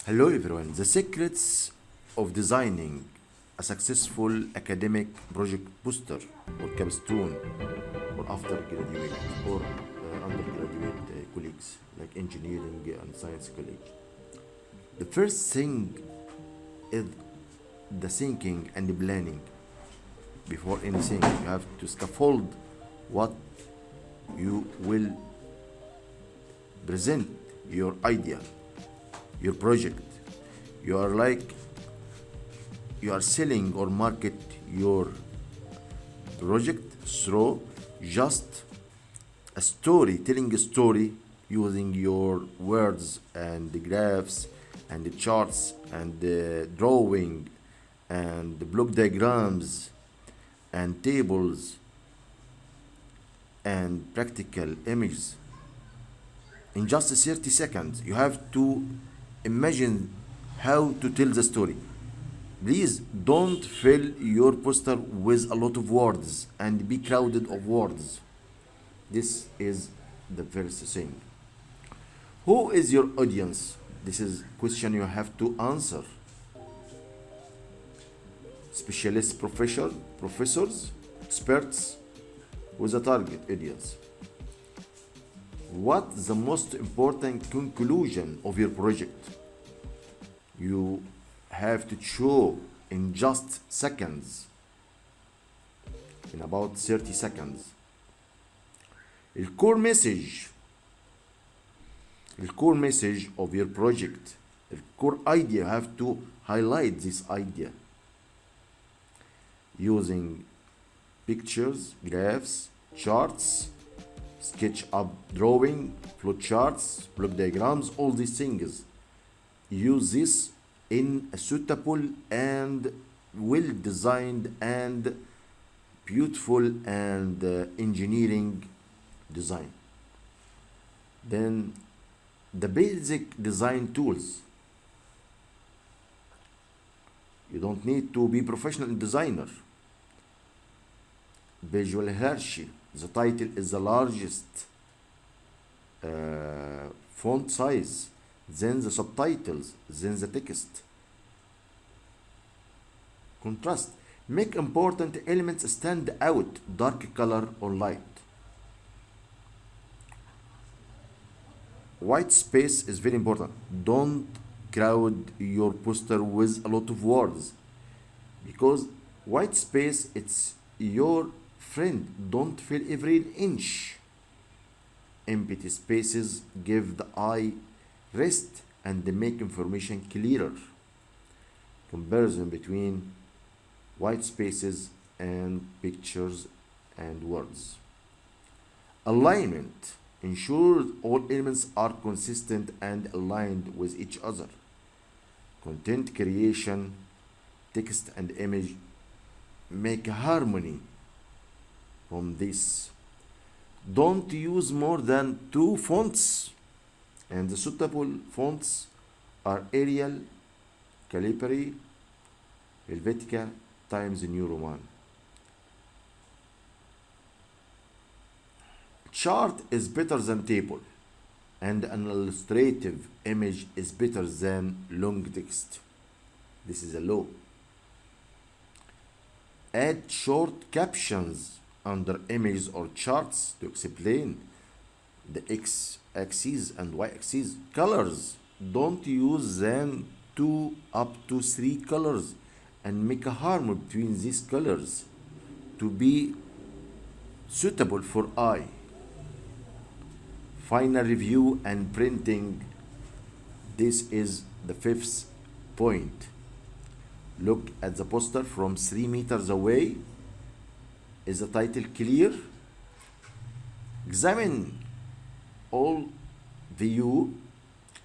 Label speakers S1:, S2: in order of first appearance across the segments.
S1: Hello everyone. The secrets of designing a successful academic project poster or capstone or after graduate or undergraduate colleagues like engineering and science college. The first thing is the thinking and the planning. Before anything, you have to scaffold what you will present, your idea, your project. You are selling or market your project through just a story, telling a story using your words and the graphs and the charts and the drawing and the block diagrams and tables and practical images. In just 30 seconds, you have to imagine how to tell the story. Please don't fill your poster with a lot of words and be crowded of words. This is the first thing. Who is your audience? This is question you have to answer. Specialists, professors, experts with a target audience. What's the most important conclusion of your project? You have to show in just seconds, in about 30 seconds. The core message of your project, the core idea, you have to highlight this idea using pictures, graphs, charts, sketch up drawing, flow charts, block diagrams, all these things. Use this in a suitable and well designed and beautiful and engineering design. Then the basic design tools. You don't need to be professional designer. Visual hierarchy. The title is the largest font size, then the subtitles, then the text. Contrast. Make important elements stand out, dark color or light. White space is very important. Don't crowd your poster with a lot of words, because white space, it's your friend. Don't fill every inch. Empty spaces give the eye rest and they make information clearer. Comparison between white spaces and pictures and words. Alignment. Ensure all elements are consistent and aligned with each other. Content creation. Text and image make harmony from this. Don't use more than 2 fonts, and the suitable fonts are Arial, Calibri, Helvetica, Times New Roman. Chart is better than table, and an illustrative image is better than long text. This is a law. Add short captions under images or charts to explain the x-axis and y-axis. Colors. Don't use than 2 up to 3 colors and make a harmony between these colors to be suitable for eye. Final review and printing. This is the 5th point. Look at the poster from 3 meters away. Is the title clear? Examine all view.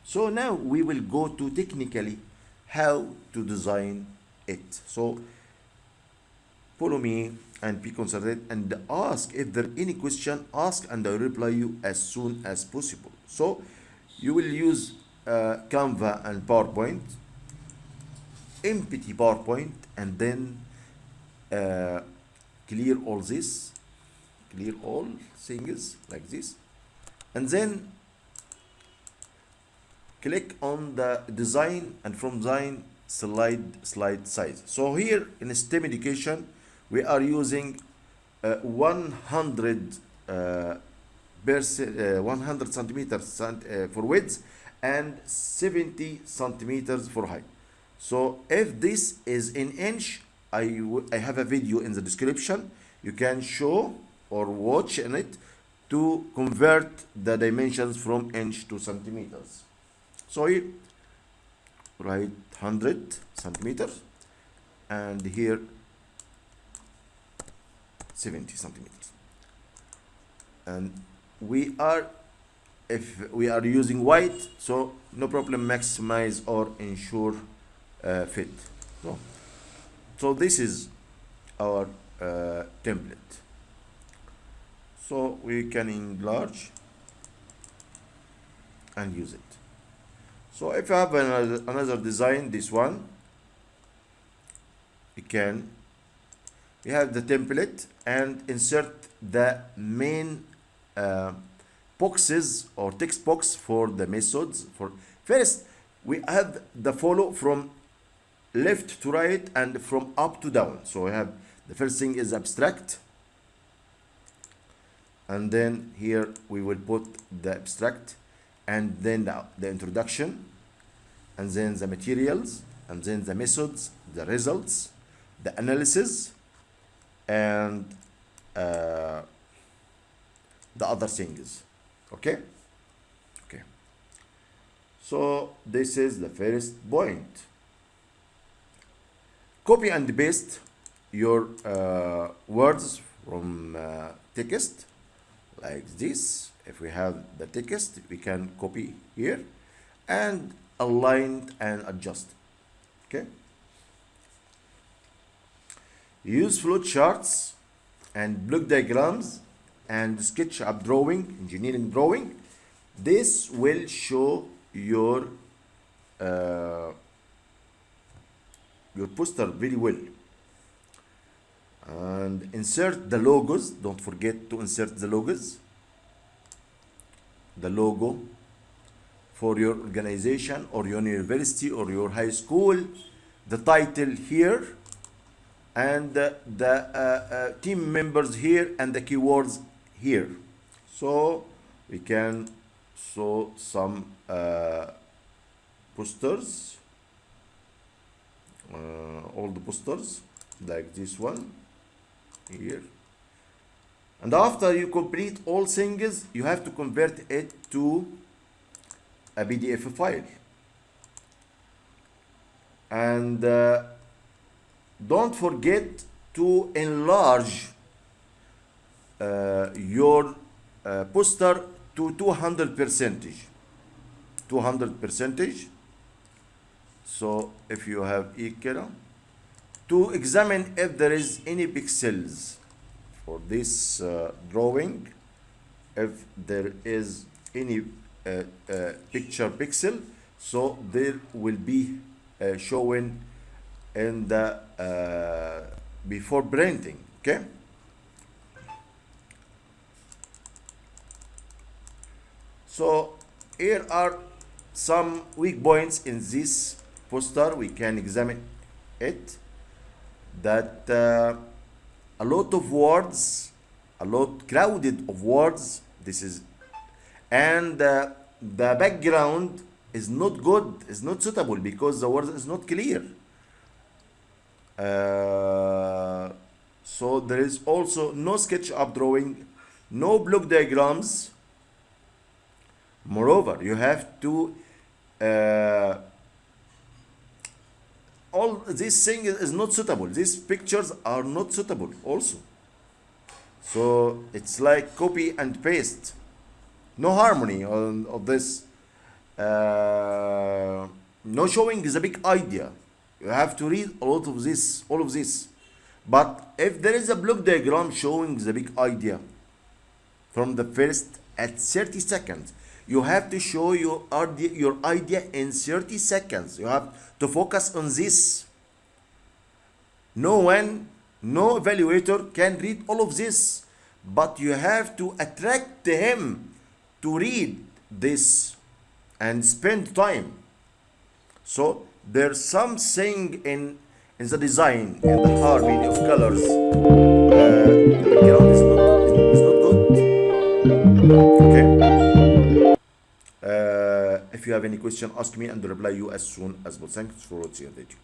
S1: So now we will go to technically how to design it. So follow me and be considerate and ask if there any question. Ask and I will reply you as soon as possible. So you will use Canva and PowerPoint, empty PowerPoint, and then clear all this, clear all things like this, and then click on the design, and from design slide size. So here in STEM education we are using 100 100 centimeters for width and 70 centimeters for height. So if this is in inch, I have a video in the description. You can show or watch in it to convert the dimensions from inch to centimeters. So here, write 100 centimeters, and here 70 centimeters. And if we are using white, so no problem, maximize or ensure fit. So this is our template. So we can enlarge and use it. So if you have another design, this one, we have the template and insert the main boxes or text box for the methods. For first, we have the follow from left to right and from up to down. So we have the first thing is abstract, and then here we will put the abstract, and then the introduction, and then the materials, and then the methods, the results, the analysis, and the other things. Okay. So this is the first point. Copy and paste your words from text like this. If we have the text, we can copy here and align and adjust. Okay. Use flow charts and block diagrams and SketchUp drawing, engineering drawing. This will show your poster very well. And insert the logos. Don't forget to insert the logos. The logo for your organization or your university or your high school. The title here, and the team members here, and the keywords here. So we can show some posters, all the posters like this one here. And after you complete all things, you have to convert it to a PDF file. And don't forget to enlarge your poster to 200%. 200%. So if you have equal, to examine if there is any pixels for this drawing, if there is any picture pixel, so there will be shown in the before printing. Okay. So here are some weak points in this poster. We can examine it. That a lot of words, a lot crowded of words. This is, and the background is not good, is not suitable because the word is not clear. So there is also no SketchUp drawing, no block diagrams. Moreover, you have to all this thing is not suitable. These pictures are not suitable also. So it's like copy and paste. No harmony of this. No showing the big idea. You have to read a lot of this, all of this. But if there is a block diagram showing the big idea from the first at 30 seconds, you have to show your idea in 30 seconds. You have to focus on this. No one, no evaluator can read all of this, but you have to attract him to read this and spend time. So there's something in the design, in the harmony of colors. The background is not good. Okay. If you have any question, ask me and reply you as soon as possible. Thanks for watching the video.